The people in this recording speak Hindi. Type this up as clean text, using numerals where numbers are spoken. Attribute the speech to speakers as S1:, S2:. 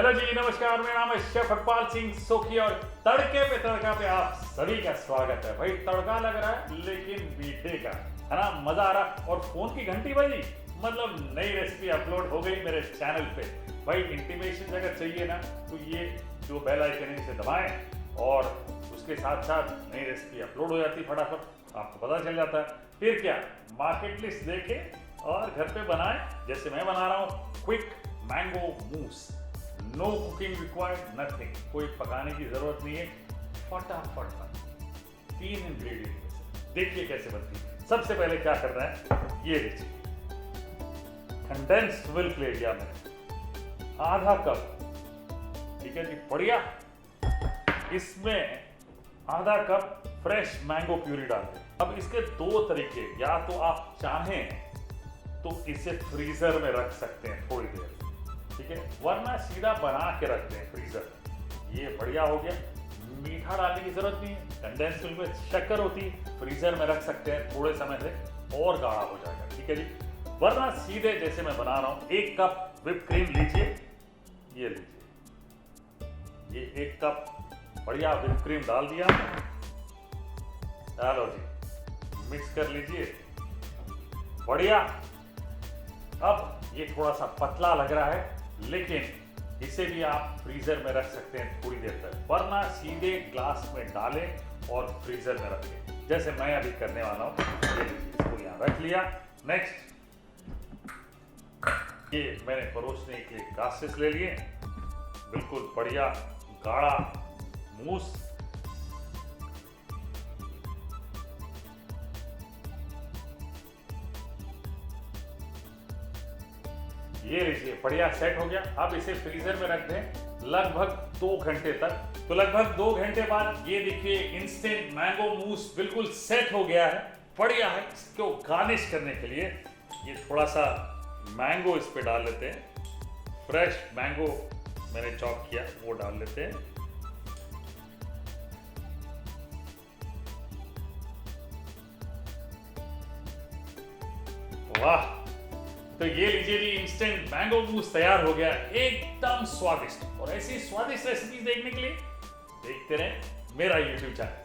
S1: हेलो जी, नमस्कार। मेरा नाम है शेफ हरपाल सिंह सोखी और तड़के पे तड़का पे आप सभी का स्वागत है। भाई तड़का लग रहा है लेकिन मीठे का, है ना? मजा आ रहा। और फोन की घंटी बजी, मतलब नई रेसिपी अपलोड हो गई मेरे चैनल पे। भाई इंटीमेशन अगर चाहिए ना तो ये जो बेल आइकन है इसे दबाएं और उसके साथ साथ नई रेसिपी अपलोड हो जाती फटाफट, आपको पता चल जाता है। फिर क्या, मार्केट लिस्ट देखें और घर पे बनाएं जैसे मैं बना रहा हूँ। क्विक मैंगो मूस, नो कुकिंग रिक्वायर्ड, नथिंग, कोई पकाने की जरूरत नहीं है, फटाफट बन। 3 इंग्रेडिएंट देखिए कैसे बनती है। सबसे पहले क्या करना है, ये लीजिए कंडेंस्ड मिल्क ले लिया मैंने, आधा कप, ठीक है जी, बढ़िया। इसमें आधा कप फ्रेश मैंगो प्यूरी डाल दें। अब इसके 2 तरीके, या तो आप चाहें तो इसे फ्रीजर में रख सकते हैं थोड़ी देर, ठीक है, वरना सीधा बना के रखते हैं फ्रीजर में। ये बढ़िया हो गया। मीठा डालने की जरूरत नहीं है, कंडेंस्ड मिल्क में शक्कर होती है, फ्रीजर में रख सकते हैं, थोड़े समय से और गाढ़ा हो जाएगा, ठीक है जी। वरना सीधे जैसे मैं बना रहा हूं, 1 कप व्हिप क्रीम लीजिए, ये लीजिए, ये 1 कप बढ़िया व्हिप क्रीम डाल दिया। डालो जी, मिक्स कर लीजिए, बढ़िया। अब ये थोड़ा सा पतला लग रहा है, लेकिन इसे भी आप फ्रीजर में रख सकते हैं थोड़ी देर तक, वरना सीधे ग्लास में डालें और फ्रीजर में रखें जैसे मैं अभी करने वाला हूं। ये इसको यहाँ रख लिया। नेक्स्ट, ये मैंने परोसने के लिए ग्लासेस ले लिए, बिल्कुल बढ़िया गाढ़ा मूस। ये लीजिए, बढ़िया सेट हो गया। अब इसे फ्रीजर में रख दें लगभग 2 घंटे तक। तो लगभग 2 घंटे बाद ये देखिए इंस्टेंट मैंगो मूस बिल्कुल सेट हो गया है, बढ़िया है। इसको गार्निश करने के लिए ये थोड़ा सा मैंगो इस पे डाल लेते हैं, फ्रेश मैंगो मैंने चॉप किया वो डाल लेते हैं। वाह, तो ये लीजिए जी, इंस्टेंट मैंगो मूस तैयार हो गया, एकदम स्वादिष्ट। और ऐसी स्वादिष्ट रेसिपीज देखने के लिए देखते रहें मेरा YouTube चैनल।